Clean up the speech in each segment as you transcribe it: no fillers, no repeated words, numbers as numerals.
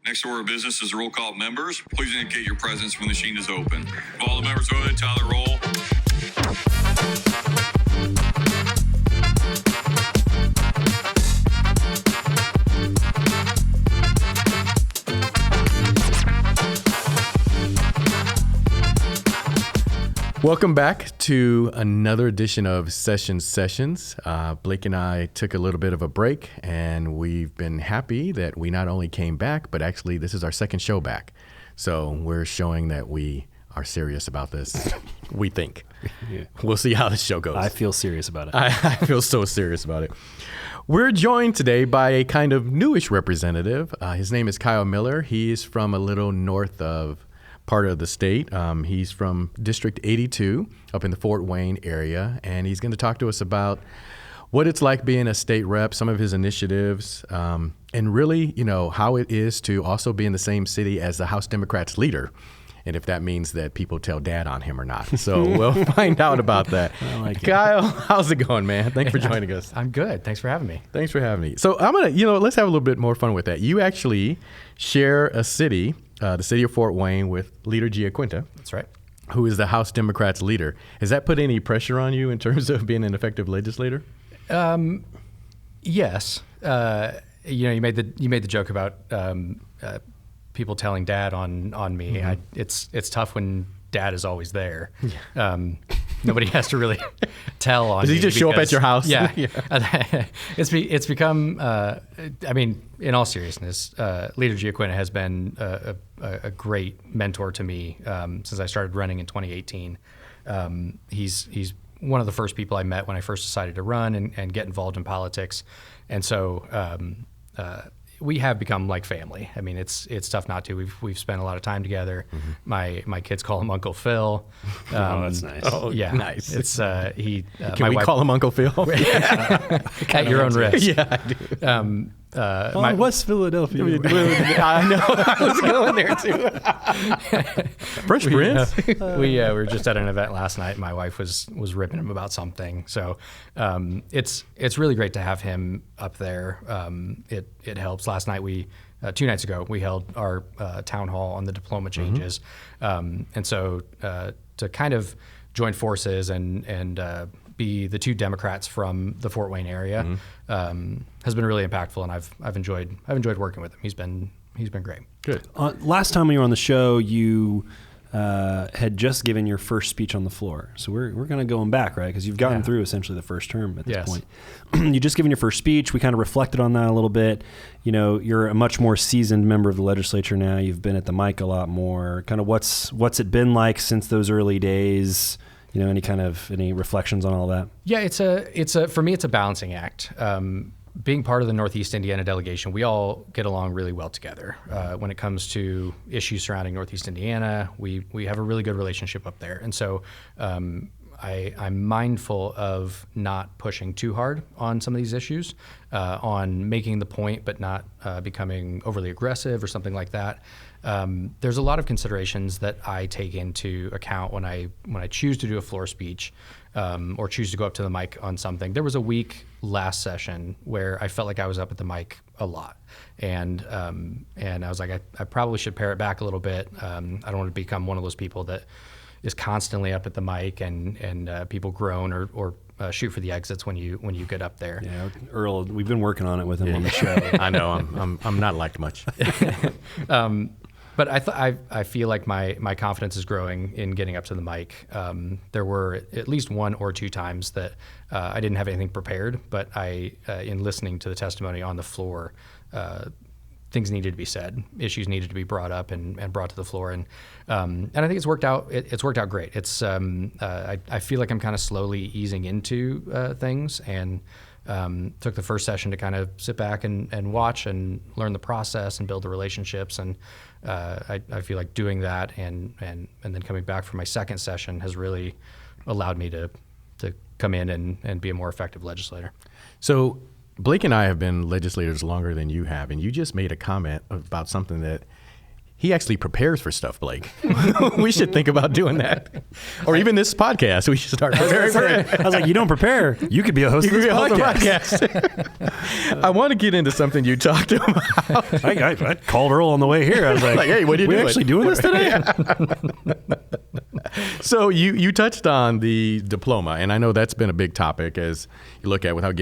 Next order of business is roll call members. Please indicate your presence when the machine is open. If all the members voted, tally the roll. Welcome back to another edition of Sessions. Blake and I took a little bit of a break, and we've been happy that we not only came back, but actually this is our second show back. So we're showing that we are serious about this, we think. Yeah. We'll see how this show goes. I feel serious about it. I feel so serious about it. We're joined today by a kind of newish representative. His name is Kyle Miller. He is from a little north of part of the state. He's from District 82 up in the Fort Wayne area, and he's going to talk to us about what it's like being a state rep, some of his initiatives, and really, how it is to also be in the same city as the House Democrats leader, and if that means that people tell dad on him or not. So we'll find out about that. I like it. Kyle, how's it going, man? Thanks for joining us. I'm good. Thanks for having me. Thanks for having me. So I'm going to, let's have a little bit more fun with that. You actually share a city, the city of Fort Wayne, with Leader Giaquinta. That's right. Who is the House Democrats leader. Has that put any pressure on you in terms of being an effective legislator? Yes. You made the joke about people telling dad on me. Mm-hmm. It's tough when dad is always there. Nobody has to really tell on me. Does he just show up at your house? Yeah. It's become, in all seriousness, Leader Giaquinta has been a great mentor to me since I started running in 2018. He's one of the first people I met when I first decided to run and get involved in politics. And so we have become like family. I mean, it's tough not to. We've spent a lot of time together. Mm-hmm. My kids call him Uncle Phil. That's nice. Oh, yeah, nice. It's he. Can my we wife, call him Uncle Phil? at your own risk. Yeah, I do. West Philadelphia. I know. I was going there too. Fresh Prince. We were just at an event last night. My wife was ripping him about something. So it's really great to have him up there. It helps. Last night 2 nights ago, we held our town hall on the diploma changes. Mm-hmm. And so to kind of join forces and be the two Democrats from the Fort Wayne area has been really impactful, and I've enjoyed working with him. He's been great. Good. Last time you were on the show, you had just given your first speech on the floor. So we're going to go back, right? Because you've gotten through essentially the first term at this point. You just given your first speech. We kind of reflected on that a little bit. You're a much more seasoned member of the legislature now. You've been at the mic a lot more. Kind of what's it been like since those early days? Any reflections on all that? Yeah, for me, it's a balancing act. Being part of the Northeast Indiana delegation, we all get along really well together. When it comes to issues surrounding Northeast Indiana, we have a really good relationship up there. And so I'm mindful of not pushing too hard on some of these issues, on making the point but not becoming overly aggressive or something like that. There's a lot of considerations that I take into account when I choose to do a floor speech or choose to go up to the mic on something. There was a week last session where I felt like I was up at the mic a lot, and I was like, I probably should pare it back a little bit. I don't want to become one of those people that is constantly up at the mic and people groan or shoot for the exits when you get up there. Yeah, Earl, we've been working on it with him on the show. I know I'm not liked much. But I feel like my confidence is growing in getting up to the mic. There were at least 1 or 2 times that I didn't have anything prepared, but in listening to the testimony on the floor, things needed to be said, issues needed to be brought up and brought to the floor, and I think it's worked out. It's worked out great. It's I feel like I'm kind of slowly easing into things, and took the first session to kind of sit back and watch and learn the process and build the relationships, and I feel like doing that and then coming back for my second session has really allowed me to come in and be a more effective legislator. So Blake and I have been legislators longer than you have, and you just made a comment about something that he actually prepares for stuff, Blake. We should think about doing that. Or even this podcast, we should start preparing for it. I was like, you don't prepare. You could be a host of this podcast. I want to get into something you talked about. I called Earl on the way here. I was like, hey, what are you doing? We actually doing this today? So you touched on the diploma, and I know that's been a big topic as you look at without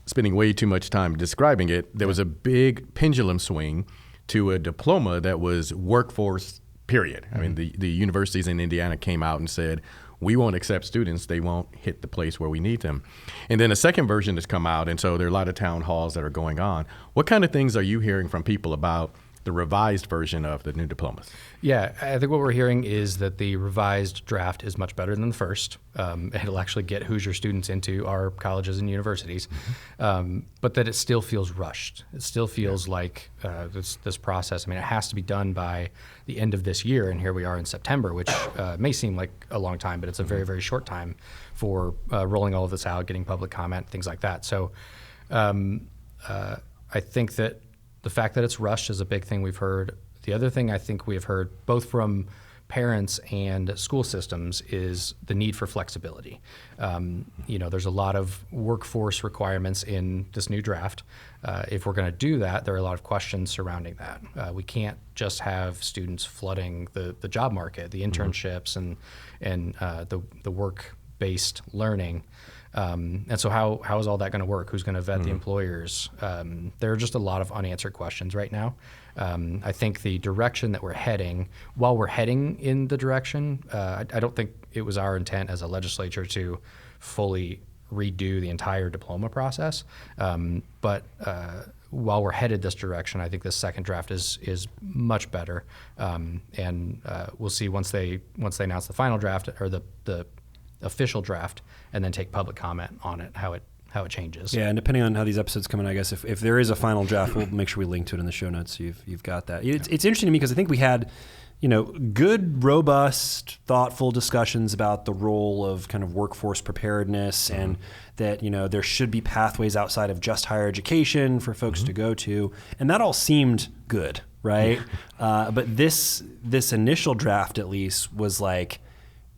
spending way too much time describing it. There was a big pendulum swing to a diploma that was workforce, period. I mean, the universities in Indiana came out and said, we won't accept students. They won't hit the place where we need them. And then a second version has come out, and so there are a lot of town halls that are going on. What kind of things are you hearing from people about the revised version of the new diplomas? Yeah, I think what we're hearing is that the revised draft is much better than the first. It'll actually get Hoosier students into our colleges and universities, but that it still feels rushed. It still feels like this process. I mean, it has to be done by the end of this year, and here we are in September, which may seem like a long time, but it's a very, very short time for rolling all of this out, getting public comment, things like that. So I think that the fact that it's rushed is a big thing we've heard. The other thing I think we have heard, both from parents and school systems, is the need for flexibility. There's a lot of workforce requirements in this new draft. If we're going to do that, there are a lot of questions surrounding that. We can't just have students flooding the job market, the internships and the work-based learning. And so how is all that going to work? Who's going to vet the employers? There are just a lot of unanswered questions right now. I think the direction that we're heading, while we're heading in the direction, I don't think it was our intent as a legislature to fully redo the entire diploma process. But while we're headed this direction, I think this second draft is much better. And we'll see once they announce the final draft or the official draft, and then take public comment on it, how it changes. Yeah, and depending on how these episodes come in, I guess if there is a final draft, we'll make sure we link to it in the show notes so you've got that. It's interesting to me because I think we had good, robust, thoughtful discussions about the role of kind of workforce preparedness and that, there should be pathways outside of just higher education for folks to go to. And that all seemed good, right? But this initial draft, at least, was like,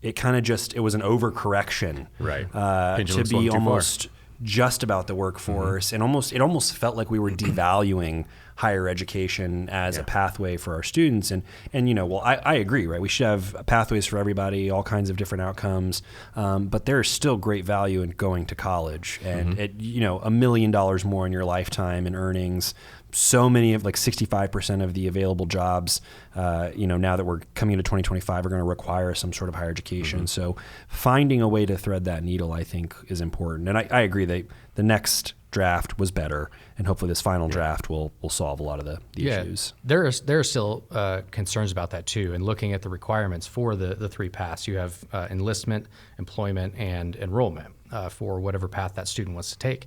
it kind of it was an overcorrection, right? To be almost just about the workforce, and it almost felt like we were devaluing higher education as a pathway for our students. And I agree, right? We should have pathways for everybody, all kinds of different outcomes, but there's still great value in going to college, and $1 million more in your lifetime in earnings. So many of 65% of the available jobs, now that we're coming into 2025, are going to require some sort of higher education. So finding a way to thread that needle, I think, is important. And I agree that the next draft was better, and hopefully this final draft will solve a lot of the issues. There are still concerns about that too. And looking at the requirements for the three paths, you have enlistment, employment, and enrollment for whatever path that student wants to take.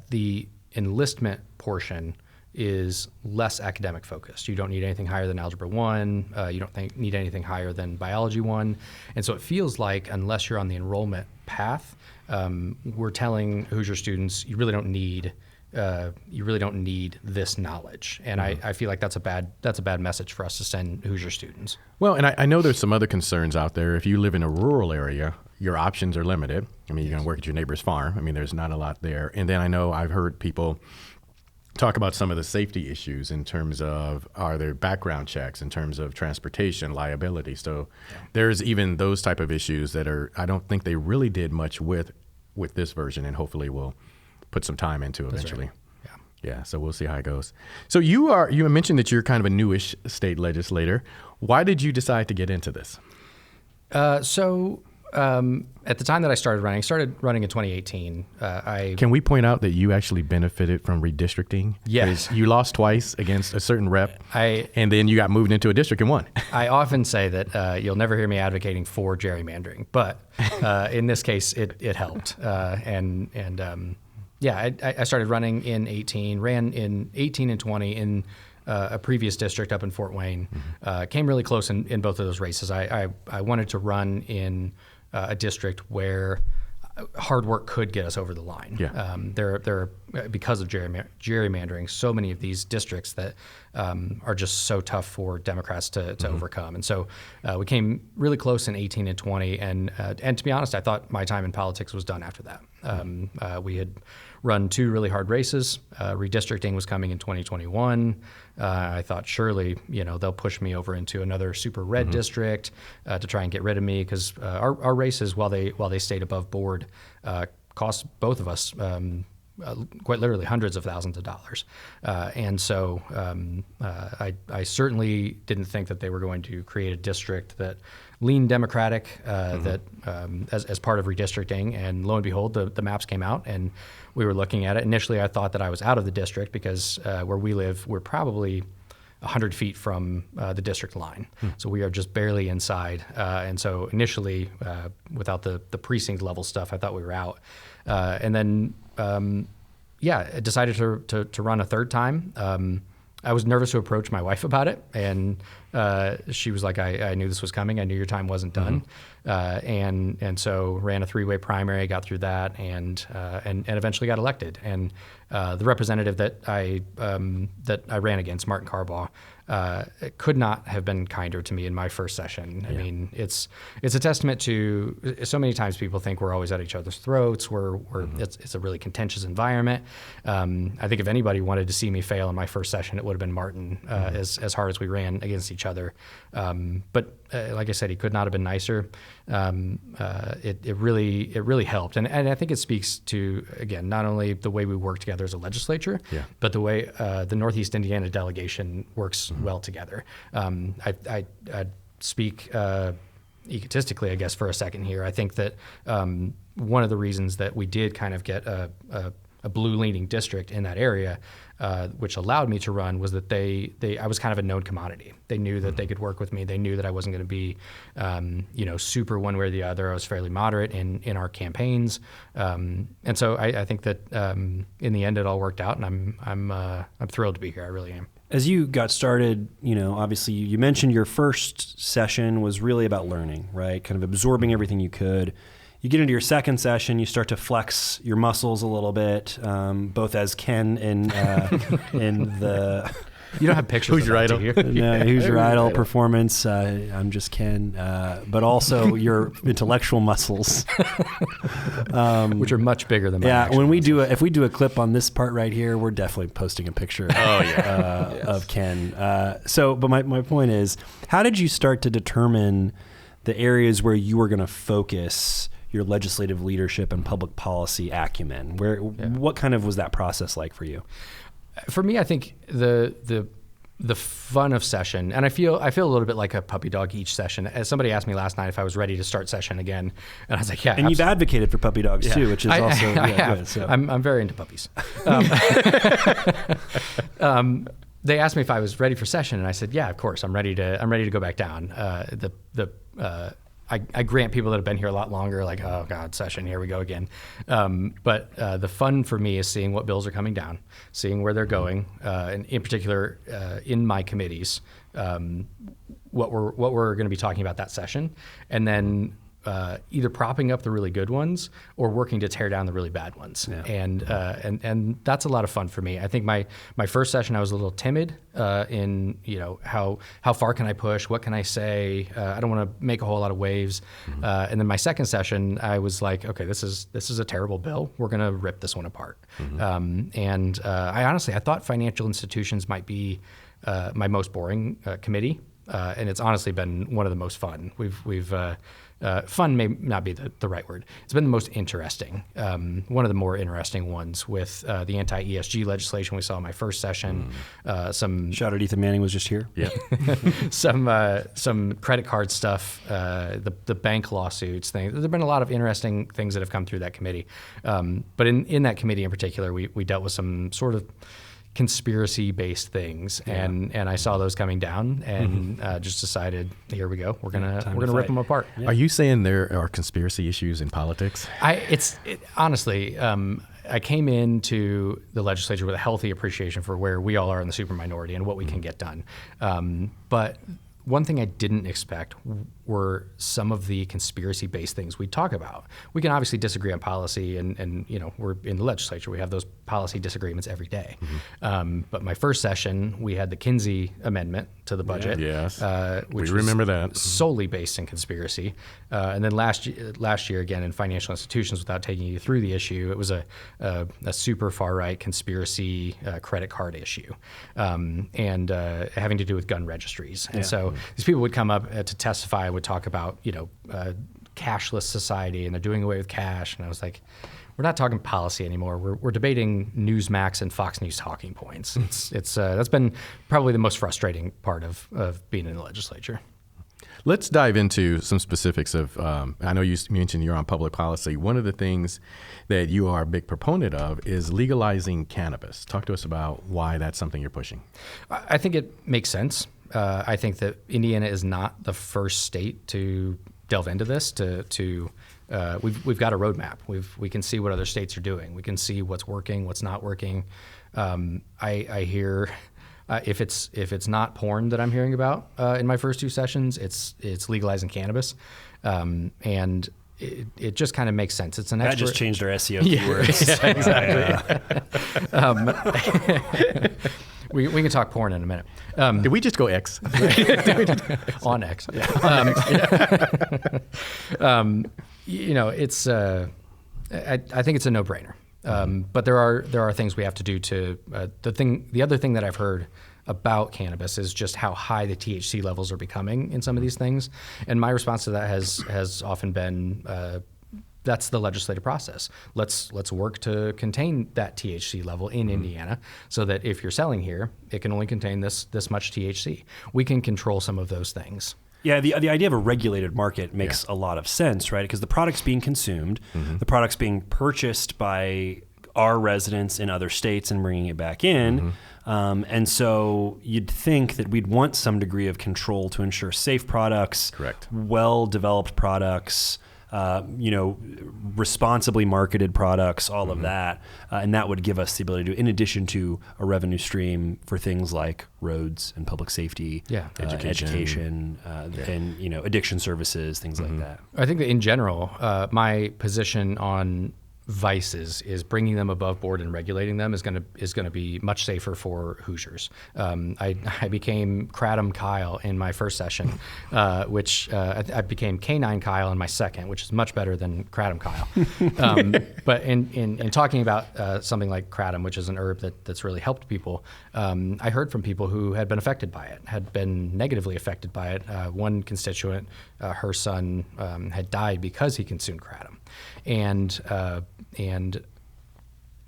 The enlistment portion is less academic focused. You don't need anything higher than Algebra 1. You don't need anything higher than Biology 1. And so it feels like unless you're on the enrollment path, we're telling Hoosier students you really don't need this knowledge. And I feel like that's a bad message for us to send Hoosier students. Well, and I know there's some other concerns out there. If you live in a rural area, your options are limited. I mean, you're going to work at your neighbor's farm. I mean, there's not a lot there. And then I know I've heard people talk about some of the safety issues in terms of, are there background checks, in terms of transportation, liability. So there's even those type of issues that I don't think they really did much with this version, and hopefully we'll put some time into eventually. Right. Yeah, so we'll see how it goes. So you mentioned that you're kind of a newish state legislator. Why did you decide to get into this? At the time that I started running in 2018. Can we point out that you actually benefited from redistricting? Yes. You lost twice against a certain rep, and then you got moved into a district and won. I often say that you'll never hear me advocating for gerrymandering, but in this case, it helped. I started running in 18, ran in 18 and 20 in a previous district up in Fort Wayne. Came really close in both of those races. I wanted to run in a district where hard work could get us over the line. Yeah. There are because of gerrymandering, so many of these districts that are just so tough for Democrats to overcome. And so we came really close in 18 and 20. And to be honest, I thought my time in politics was done after that. We had run 2 really hard races. Redistricting was coming in 2021. I thought surely, they'll push me over into another super red district to try and get rid of me, because our races, while they stayed above board, cost both of us quite literally hundreds of thousands of dollars. And so I certainly didn't think that they were going to create a district that leaned Democratic that as part of redistricting. And lo and behold, the maps came out and we were looking at it. Initially, I thought that I was out of the district because where we live, we're probably 100 feet from the district line. So we are just barely inside. And so initially, without the precinct level stuff, I thought we were out. And then, I decided to run a third time. I was nervous to approach my wife about it, and she was like, I knew this was coming. I knew your time wasn't done. And so ran a 3-way primary, got through that, and eventually got elected. And the representative that I ran against, Martin Carbaugh, could not have been kinder to me in my first session. I mean, it's a testament to so many times people think we're always at each other's throats. It's a really contentious environment. I think if anybody wanted to see me fail in my first session, it would have been Martin, as hard as we ran against each other. But like I said, he could not have been nicer. It really helped, and I think it speaks to, again, not only the way we work together as a legislature, but the way the Northeast Indiana delegation works well together. I speak egotistically, I guess, for a second here. I think that one of the reasons that we did kind of get a blue-leaning district in that area, which allowed me to run, was that I was kind of a known commodity. They knew that they could work with me. They knew that I wasn't going to be, super one way or the other. I was fairly moderate in our campaigns, and so I think that in the end it all worked out, and I'm thrilled to be here. I really am. As you got started, obviously you mentioned your first session was really about learning, right? Kind of absorbing everything you could. You get into your second session, you start to flex your muscles a little bit, both as Ken and in the... You don't have pictures. Who's your idol? No, who's your idol performance? I'm just Ken, but also your intellectual muscles, which are much bigger than my actual muscles. If we do a clip on this part right here, we're definitely posting a picture. Of Ken. But my point is, how did you start to determine the areas where you were going to focus your legislative leadership and public policy acumen? What kind of was that process like for you? For me, I think the fun of session, and I feel a little bit like a puppy dog each session. As somebody asked me last night if I was ready to start session again, and I was like, yeah. And you've advocated for puppy dogs too, which is also good. So. I'm very into puppies. They asked me if I was ready for session, and I said, yeah, of course, I'm ready to go back down. I grant people that have been here a lot longer, like, oh God, session, here we go again. But the fun for me is seeing what bills are coming down, seeing where they're going, and in particular, in my committees, what we're going to be talking about that session, and then either propping up the really good ones or working to tear down the really bad ones. Yeah. And that's a lot of fun for me. I think my first session, I was a little timid in, how far can I push? What can I say? I don't want to make a whole lot of waves. And then my second session, I was like, okay, this is a terrible bill. We're going to rip this one apart. I thought financial institutions might be my most boring committee. And it's honestly been one of the most fun. We've fun may not be the right word. It's been the most interesting. One of the more interesting ones with the anti-ESG legislation we saw in my first session. Shout out Ethan Manning was just here. Yeah. some credit card stuff, the bank lawsuits thing. There've been a lot of interesting things that have come through that committee. But in that committee in particular, we dealt with some sort of conspiracy-based things, and I saw those coming down, and just decided, here we go, we're gonna rip them apart. Yeah. Are you saying there are conspiracy issues in politics? Honestly, I came into the legislature with a healthy appreciation for where we all are in the super minority and what we can get done. But one thing I didn't expect were some of the conspiracy-based things we talk about. We can obviously disagree on policy, and we're in the legislature. We have those policy disagreements every day. But my first session, we had the Kinsey amendment to the budget. Yes, which we remember that. solely based in conspiracy. And then last year, again, in financial institutions, without taking you through the issue, it was a super far-right conspiracy credit card issue, and having to do with gun registries. And so these people would come up to testify and would talk about, cashless society, and they're doing away with cash. And I was like, we're not talking policy anymore. We're debating Newsmax and Fox News talking points. That's been probably the most frustrating part of being in the legislature. Let's dive into some specifics of, I know you mentioned you're on public policy. One of the things that you are a big proponent of is legalizing cannabis. Talk to us about why that's something you're pushing. I think it makes sense. I think that Indiana is not the first state to delve into this. We've got a roadmap. We can see what other states are doing. We can see what's working, what's not working. I hear if it's not porn that I'm hearing about in my first two sessions, it's legalizing cannabis, and it just kind of makes sense. It's an that extra. just changed our SEO keywords. Yeah, exactly. We can talk porn in a minute. Did we just go X? On X. Yeah. It's. I think it's a no-brainer. But there are things we have to do to. The other thing that I've heard about cannabis is just how high the THC levels are becoming in some of these things, and my response to that has often been. That's the legislative process. Let's work to contain that THC level in Indiana, so that if you're selling here, it can only contain this much THC. We can control some of those things. Yeah, the idea of a regulated market makes a lot of sense, right? Because the product's being consumed, the product's being purchased by our residents in other states and bringing it back in. And so you'd think that we'd want some degree of control to ensure safe products, correct, well-developed products, responsibly marketed products, all of that. And that would give us the ability to, in addition to a revenue stream for things like roads and public safety, education, and, addiction services, things like that. I think that in general, my position on vices is bringing them above board and regulating them is going to be much safer for Hoosiers. I became Kratom Kyle in my first session, which I became Canine Kyle in my second, which is much better than Kratom Kyle. But in talking about something like Kratom, which is an herb that's really helped people, I heard from people who had been affected by it, had been negatively affected by it. One constituent, her son had died because he consumed Kratom. And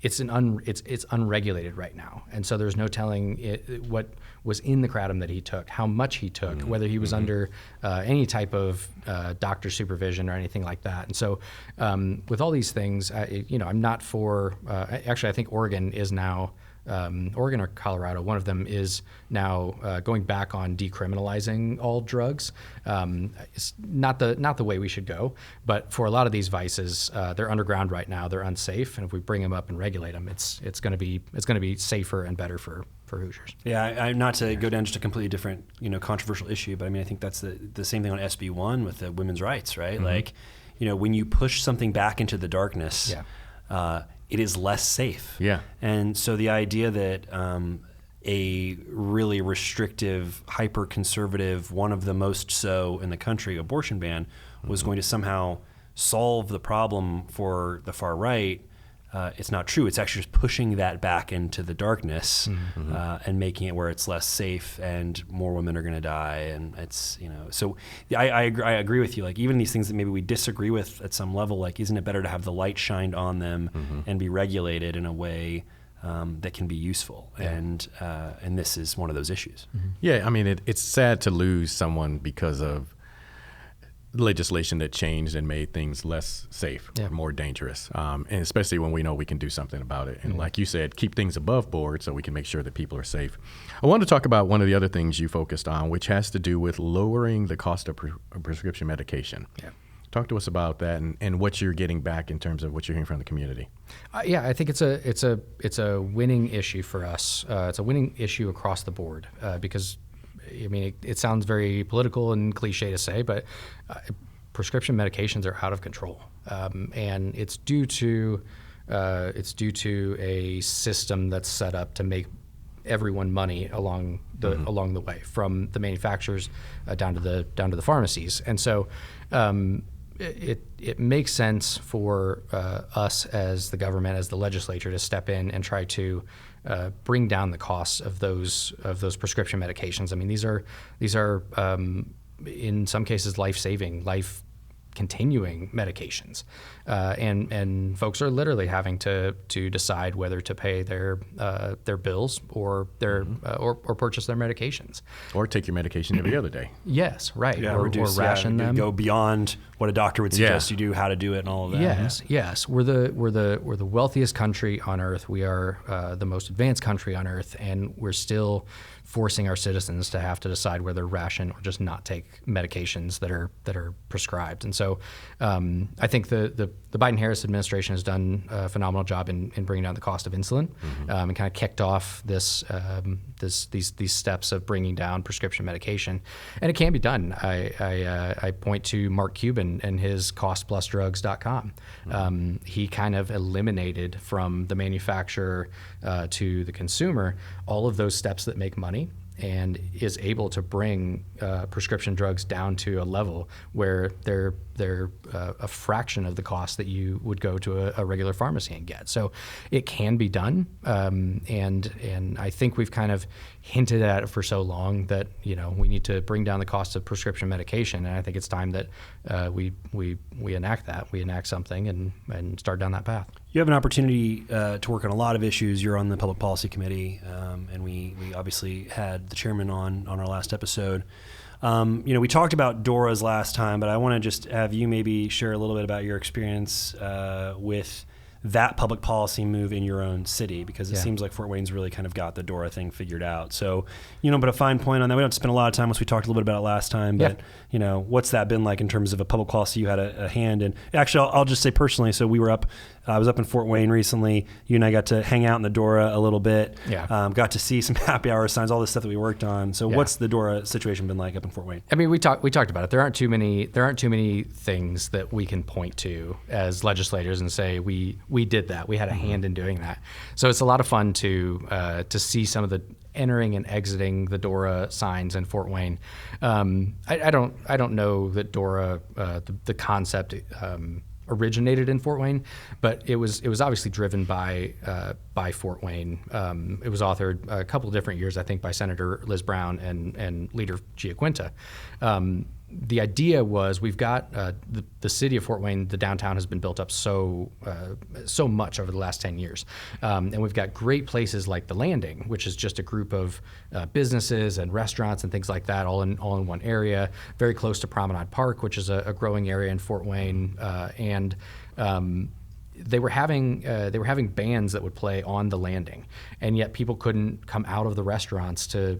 it's unregulated right now, and so there's no telling what was in the kratom that he took, how much he took, whether he was under any type of doctor supervision or anything like that. And so, with all these things, I'm not for. Actually, I think Oregon is now. Oregon or Colorado, one of them is now going back on decriminalizing all drugs. It's not the way we should go, but for a lot of these vices, they're underground right now. They're unsafe, and if we bring them up and regulate them, it's going to be safer and better for Hoosiers. Yeah, I'm not to go down just a completely different controversial issue, but I mean I think that's the same thing on SB1 with the women's rights, right? Like, when you push something back into the darkness. It is less safe. Yeah. And so the idea that a really restrictive, hyper-conservative, one of the most so in the country, abortion ban was going to somehow solve the problem for the far right, it's not true. It's actually just pushing that back into the darkness and making it where it's less safe and more women are going to die. And it's, so I agree with you. Like even these things that maybe we disagree with at some level, like isn't it better to have the light shined on them and be regulated in a way that can be useful? And this is one of those issues. Yeah, I mean, it's sad to lose someone because of legislation that changed and made things less safe, more dangerous, and especially when we know we can do something about it. And like you said, keep things above board so we can make sure that people are safe. I want to talk about one of the other things you focused on, which has to do with lowering the cost of prescription medication. Yeah. Talk to us about that and what you're getting back in terms of what you're hearing from the community. I think it's a winning issue for us. It's a winning issue across the board because I mean, it sounds very political and cliche to say, but prescription medications are out of control, and it's due to a system that's set up to make everyone money along the way, from the manufacturers down to the pharmacies. And so it makes sense for us as the government, as the legislature, to step in and try to bring down the costs of those prescription medications. I mean, these are in some cases life-saving, life-continuing medications, and folks are literally having to decide whether to pay their bills or or purchase their medications, or take your medication every other day. Yes, right. Yeah, or ration them. Go beyond what a doctor would suggest you do, how to do it, and all of that. Yes. We're the wealthiest country on earth. We are the most advanced country on earth, and we're still forcing our citizens to have to decide whether ration or just not take medications that are prescribed. And so I think the Biden-Harris administration has done a phenomenal job in bringing down the cost of insulin, and kind of kicked off these steps of bringing down prescription medication. And it can be done. I point to Mark Cuban and his costplusdrugs.com. He kind of eliminated from the manufacturer to the consumer all of those steps that make money, and is able to bring prescription drugs down to a level where they're a fraction of the cost that you would go to a regular pharmacy and get. So it can be done, and I think we've kind of hinted at it for so long that we need to bring down the cost of prescription medication, and I think it's time that we enact something and start down that path. You have an opportunity to work on a lot of issues. You're on the Public Policy Committee, and we obviously had the chairman on our last episode. We talked about DORAs last time, but I want to just have you maybe share a little bit about your experience with that public policy move in your own city, because it seems like Fort Wayne's really kind of got the DORA thing figured out. So, but a fine point on that. We don't have to spend a lot of time, as we talked a little bit about it last time, but what's that been like in terms of a public policy you had a hand in? Actually, I'll just say personally, so I was up in Fort Wayne recently. You and I got to hang out in the DORA a little bit. Got to see some happy hour signs, all this stuff that we worked on. So what's the DORA situation been like up in Fort Wayne? I mean, we talked about it. There aren't too many things that we can point to as legislators and say we did that. We had a hand in doing that. So it's a lot of fun to see some of the entering and exiting the DORA signs in Fort Wayne. I don't know that DORA the concept originated in Fort Wayne, but it was obviously driven by Fort Wayne. It was authored a couple of different years, I think, by Senator Liz Brown and Leader Giaquinta. The idea was we've got the city of Fort Wayne, the downtown has been built up so much over the last 10 years. And we've got great places like The Landing, which is just a group of businesses and restaurants and things like that all in one area, very close to Promenade Park, which is a growing area in Fort Wayne. They were having bands that would play on The Landing, and yet people couldn't come out of the restaurants to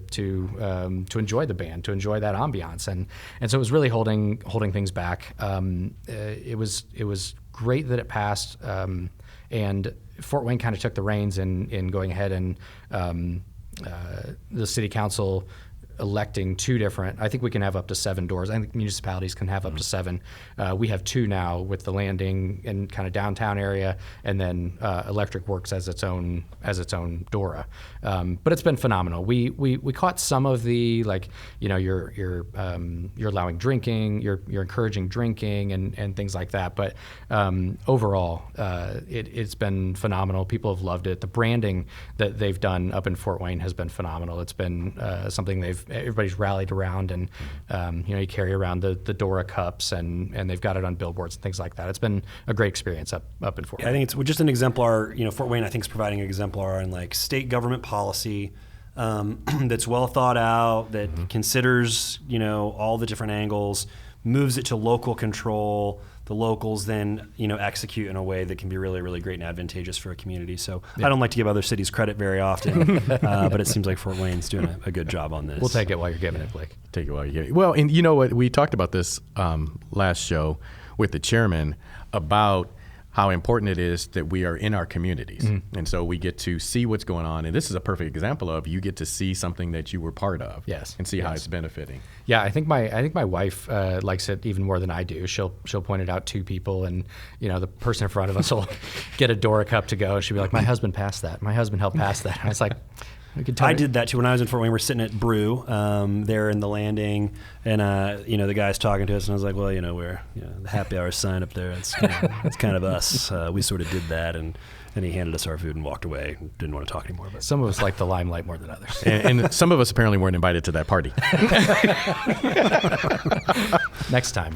enjoy the band, to enjoy that ambiance, and so it was really holding things back. It was great that it passed, and Fort Wayne kind of took the reins in going ahead, and the city council electing I think we can have up to 7 doors. I think municipalities can have up to 7. We have 2 now with The Landing and kind of downtown area, and then Electric Works as its own DORA. But it's been phenomenal. We caught some of the, like, you're allowing drinking, you're encouraging drinking and things like that. But overall, it's been phenomenal. People have loved it. The branding that they've done up in Fort Wayne has been phenomenal. It's been something everybody's rallied around, and you carry around the DORA cups, and they've got it on billboards and things like that. It's been a great experience up in Fort Wayne. I think it's just an exemplar. Fort Wayne, I think, is providing an exemplar in like state government policy that's well thought out, that considers all the different angles, moves it to local control. The locals then, execute in a way that can be really, really great and advantageous for a community. So I don't like to give other cities credit very often, but it seems like Fort Wayne's doing a good job on this. We'll take it while you're giving it, Blake. Take it while you're giving it. Well, and you know what? We talked about this last show with the chairman about how important it is that we are in our communities. And so we get to see what's going on. And this is a perfect example of you get to see something that you were part of and see how it's benefiting. Yeah, I think my wife likes it even more than I do. She'll point it out to people, and the person in front of us will get a Dora cup to go, and she'll be like, "My husband passed that. My husband helped pass that." And I was like, I did that too when I was in Fort Wayne. We're sitting at Brew there in the landing, and the guy's talking to us, and I was like, "Well, we're the happy hour sign up there. It's kind of us. We sort of did that." And he handed us our food and walked away. Didn't want to talk anymore. But some of us like the limelight more than others, and some of us apparently weren't invited to that party. Next time.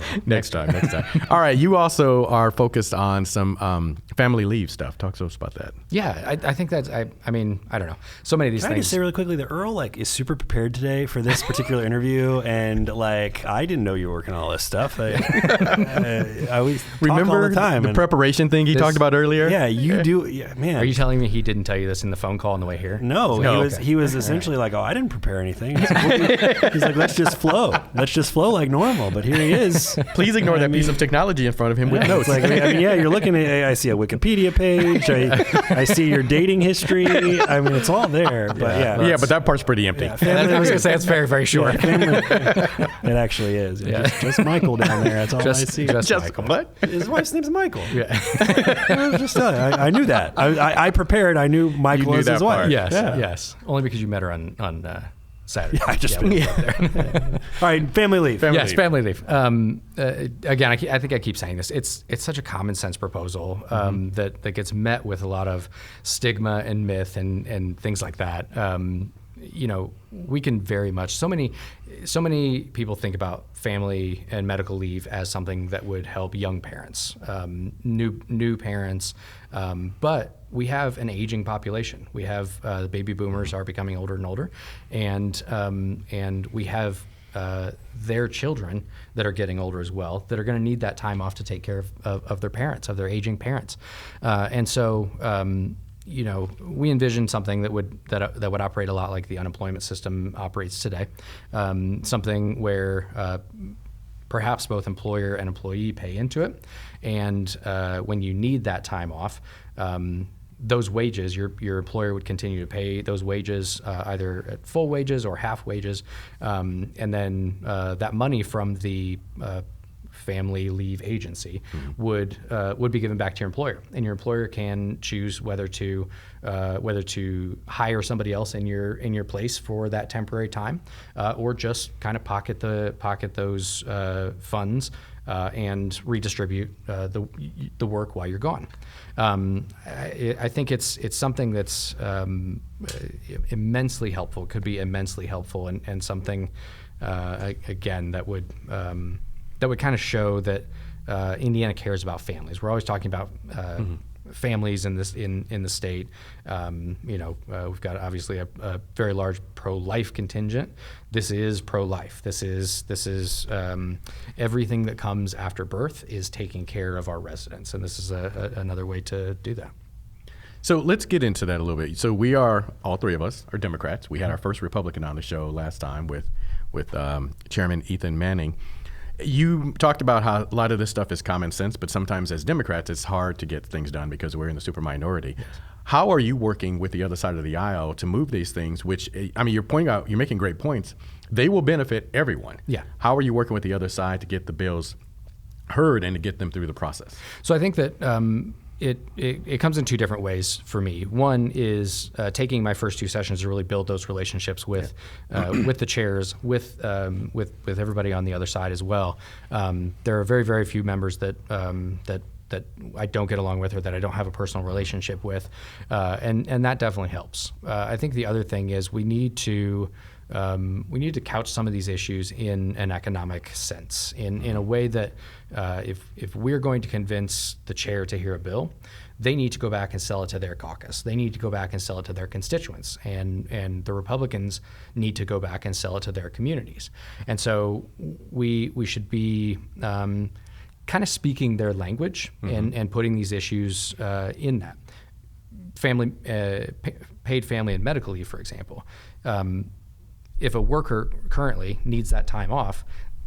All right. You also are focused on some family leave stuff. Talk to us about that. Yeah, I think that's. I mean, I don't know. So many of these things. Can I just say really quickly, the Earl is super prepared today for this particular interview, and I didn't know you were working on all this stuff. I remember all the time. The preparation thing he talked about earlier. Yeah, you do. Yeah, man. Are you telling me he didn't tell you this in the phone call on the way here? No, he was essentially like, "Oh, I didn't prepare anything." He's like, "Let's just flow. Let's just flow like normal." But here he is. Please ignore that piece of technology in front of him with notes. You're looking at. I see a Wikipedia page. I see your dating history. I mean, it's all there. But but that part's pretty empty. Yeah, I was gonna say it's very, very short. It actually is. Just Michael down there. That's all I see. Just Michael. What? His wife's name's Michael. Yeah. I knew that. I prepared. I knew Michael was his wife. Yes. Only because you met her on Saturday. All right, family leave. Family leave. Again, I think I keep saying this. It's such a common sense proposal that gets met with a lot of stigma and myth and things like that. We can very much. So many people think about family and medical leave as something that would help young parents, new parents, but we have an aging population. We have the baby boomers are becoming older and older, and we have their children that are getting older as well that are going to need that time off to take care of their parents, of their aging parents, and so. We envision something that would operate a lot like the unemployment system operates today, something where perhaps both employer and employee pay into it, and when you need that time off, those wages, your employer would continue to pay those wages either at full wages or half wages, and then that money from the family leave agency would be given back to your employer, and your employer can choose whether to hire somebody else in your place for that temporary time, or just kind of pocket those funds and redistribute the work while you're gone. I think it's something that's immensely helpful. Could be immensely helpful, and something again that would kind of show that Indiana cares about families. We're always talking about families in the state. We've got obviously a very large pro-life contingent. This is pro-life. This is everything that comes after birth is taking care of our residents, and this is another way to do that. So let's get into that a little bit. So all three of us are Democrats. We had our first Republican on the show last time with Chairman Ethan Manning. You talked about how a lot of this stuff is common sense, but sometimes as Democrats, it's hard to get things done because we're in the super minority. Yes. How are you working with the other side of the aisle to move these things, which, I mean, you're making great points. They will benefit everyone. Yeah. How are you working with the other side to get the bills heard and to get them through the process? So I think that it comes in two different ways for me. One is taking my first two sessions to really build those relationships with the chairs, with everybody on the other side as well. There are very, very few members that I don't get along with or that I don't have a personal relationship with, and that definitely helps. I think the other thing is we need to couch some of these issues in an economic sense, in a way that if we're going to convince the chair to hear a bill, they need to go back and sell it to their caucus. They need to go back and sell it to their constituents, and the Republicans need to go back and sell it to their communities. And so we should be kind of speaking their language and putting these issues in that. Paid family and medical leave, for example. If a worker currently needs that time off,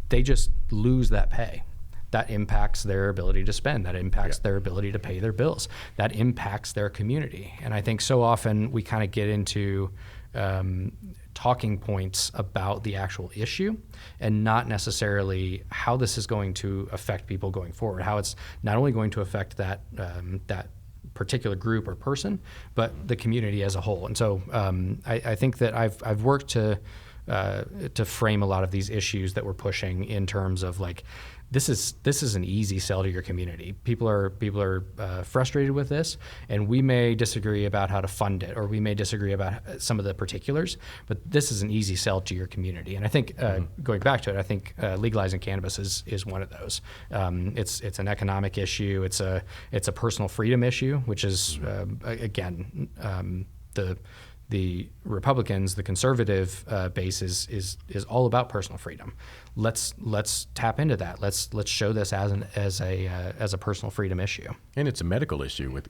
they just lose that pay. that impacts their ability to spend, that impacts their ability to pay their bills, that impacts their community. And I think so often we kind of get into talking points about the actual issue and not necessarily how this is going to affect people going forward, how it's not only going to affect that particular group or person, but the community as a whole. And so I think that I've worked to frame a lot of these issues that we're pushing in terms of like, this is an easy sell to your community. People are frustrated with this, and we may disagree about how to fund it, or we may disagree about some of the particulars, but this is an easy sell to your community. And I think going back to it, I think legalizing cannabis is one of those. It's an economic issue. It's a personal freedom issue, which is again the Republicans, the conservative base is all about personal freedom. Let's tap into that. Let's show this as a personal freedom issue. And it's a medical issue with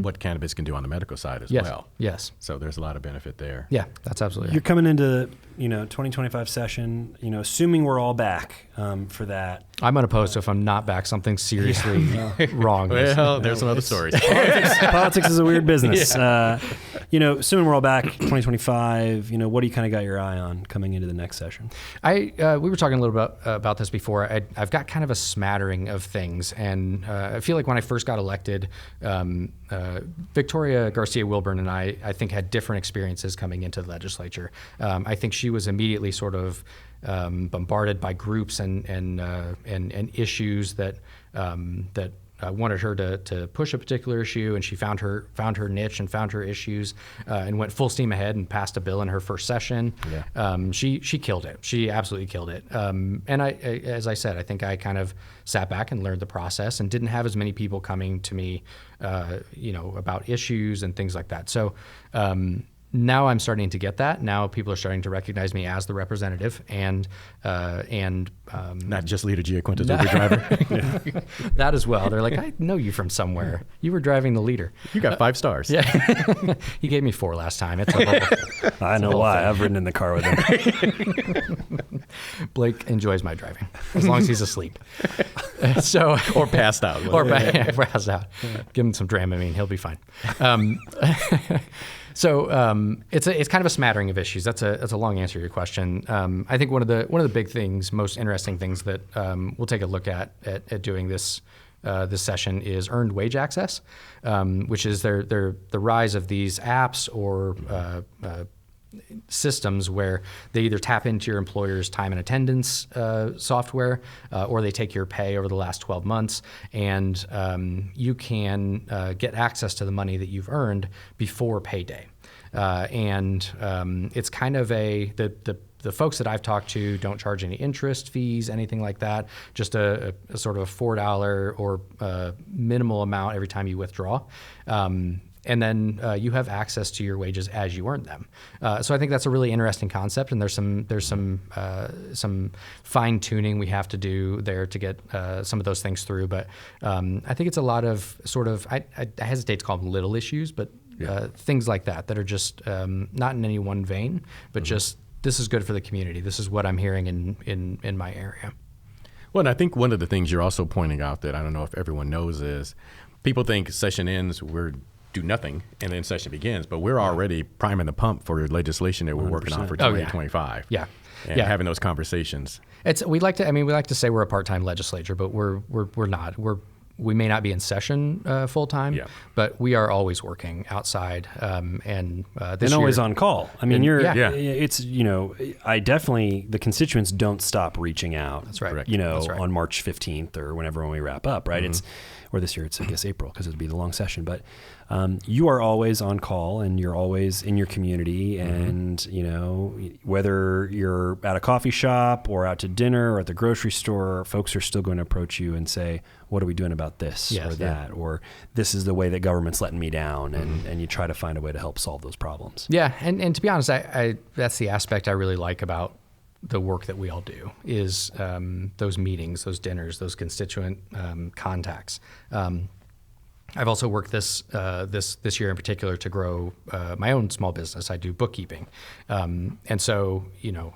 what cannabis can do on the medical side as well. Yes. So there's a lot of benefit there. Yeah, that's absolutely. You're coming into 2025 session. Assuming we're all back for that. I'm unopposed, so if I'm not back, something's seriously wrong. Well, there's some other stories. Politics is a weird business. Assuming we're all back 2025, what do you kind of got your eye on coming into the next session? We were talking a little bit about this before. I've got kind of a smattering of things, and I feel like when I first got elected, Victoria Garcia Wilburn and I think had different experiences coming into the legislature. I think she was immediately sort of bombarded by groups and issues that wanted her to push a particular issue, and she found her niche and found her issues, and went full steam ahead and passed a bill in her first session. Yeah. She killed it. She absolutely killed it. And as I said, I think I kind of sat back and learned the process and didn't have as many people coming to me, about issues and things like that. So. Now I'm starting to get that. Now people are starting to recognize me as the representative and not just Leader Giaquinta's Uber driver. That as well. They're like, I know you from somewhere. You were driving the Leader. You got 5 stars. Yeah. He gave me 4 last time. It's a whole, I know why. I've ridden in the car with him. Blake enjoys my driving as long as he's asleep. Or passed out. Passed out. Give him some Dramamine. He'll be fine. So it's kind of a smattering of issues. That's a long answer to your question. I think one of the big things, most interesting things that we'll take a look at doing this session is earned wage access, which is the rise of these apps or systems where they either tap into your employer's time and attendance software, or they take your pay over the last 12 months, and you can get access to the money that you've earned before payday. It's kind of the folks that I've talked to don't charge any interest fees, anything like that, just a sort of a $4 or minimal amount every time you withdraw. And then you have access to your wages as you earn them. So I think that's a really interesting concept, and there's some fine tuning we have to do there to get some of those things through. But I think it's a lot of sort of I hesitate to call them little issues, but things like that are just not in any one vein, but just this is good for the community. This is what I'm hearing in my area. Well, and I think one of the things you're also pointing out that I don't know if everyone knows is people think session ends, we're do nothing, and then session begins. But we're already priming the pump for legislation that we're working on for 2025. Yeah. And having those conversations. We like to say we're a part-time legislature, but we're not. We may not be in session full time, but we are always working outside and always on call. I mean, it's I definitely the constituents don't stop reaching out. That's right. That's right. On March 15th or when we wrap up, right? Or this year it's I guess April because it'd be the long session, but you are always on call and you're always in your community, and whether you're at a coffee shop or out to dinner or at the grocery store, folks are still going to approach you and say, what are we doing about this or that, or this is the way that government's letting me down, and you try to find a way to help solve those problems. Yeah, and to be honest, I that's the aspect I really like about the work that we all do is those meetings, those dinners, those constituent contacts. I've also worked this year in particular to grow my own small business. I do bookkeeping, and so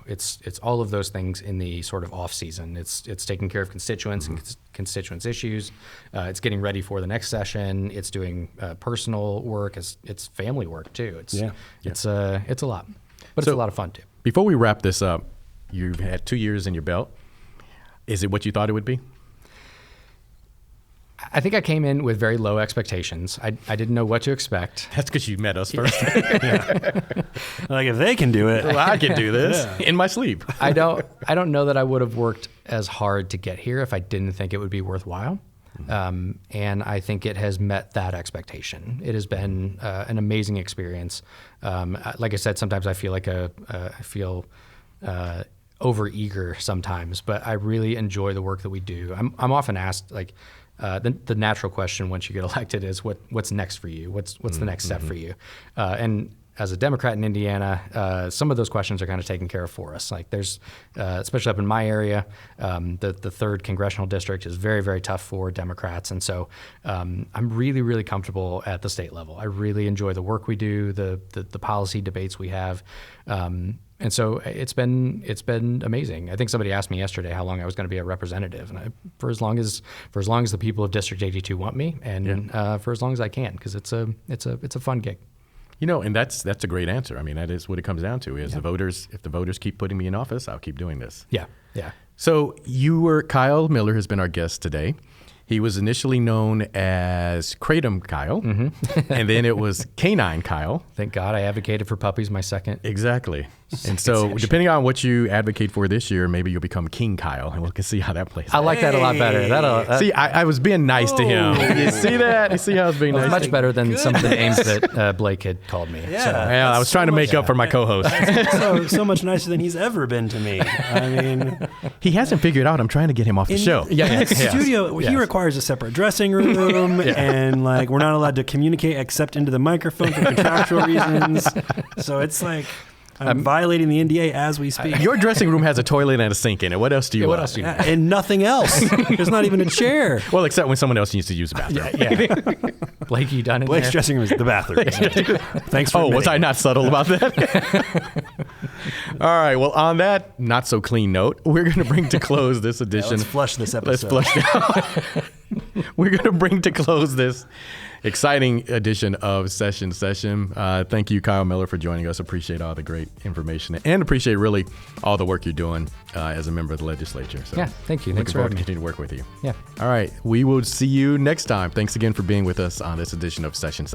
it's all of those things in the sort of off season. It's taking care of constituents and constituents' issues. It's getting ready for the next session. It's doing personal work. It's family work too. It's a lot, but it's a lot of fun too. Before we wrap this up, you've had 2 years in your belt. Is it what you thought it would be? I think I came in with very low expectations. I didn't know what to expect. That's because you met us first. Like if they can do it, well, I can do this in my sleep. I don't know that I would have worked as hard to get here if I didn't think it would be worthwhile. And I think it has met that expectation. It has been an amazing experience. Like I said, sometimes I feel like I feel overeager sometimes, but I really enjoy the work that we do. I'm often asked the natural question once you get elected is what's next for you? What's the next step for you? And as a Democrat in Indiana, some of those questions are kind of taken care of for us. Like there's, especially up in my area, the 3rd congressional district is very, very tough for Democrats. And so I'm really, really comfortable at the state level. I really enjoy the work we do, the policy debates we have. And so it's been amazing. I think somebody asked me yesterday how long I was going to be a representative, and for as long as the people of District 82 want me, and for as long as I can, because it's a fun gig. And that's a great answer. I mean, that is what it comes down to. Is if the voters keep putting me in office, I'll keep doing this. Yeah. So Kyle Miller has been our guest today. He was initially known as Kratom Kyle, and then it was Canine Kyle. Thank God I advocated for puppies my second. Exactly. And so depending on what you advocate for this year, maybe you'll become King Kyle, and we can see how that plays out. I like that a lot better. See, I was being nice to him. You see that? You see how I was being nice? Much better than some of the names that Blake had called me. Yeah. So, well, I was trying to make up for my co-host. so much nicer than he's ever been to me. I mean, he hasn't figured out I'm trying to get him off the show. In the studio, he requires a separate dressing room, and we're not allowed to communicate except into the microphone for contractual reasons. So it's like I'm violating the NDA as we speak. Your dressing room has a toilet and a sink in it. What else do you want? And nothing else. There's not even a chair. Well, except when someone else needs to use the bathroom. Blake, you done in Blake's there? dressing room is the bathroom. Thanks for was I not subtle about that? All right. Well, on that not so clean note, we're going to bring to close this edition. Let's flush this episode. Let's flush down. We're going to bring to close this exciting edition of Session. Thank you, Kyle Miller, for joining us. Appreciate all the great information and appreciate really all the work you're doing as a member of the legislature. So thank you. Looking forward to continue to work with you. Yeah. All right. We will see you next time. Thanks again for being with us on this edition of Sessions.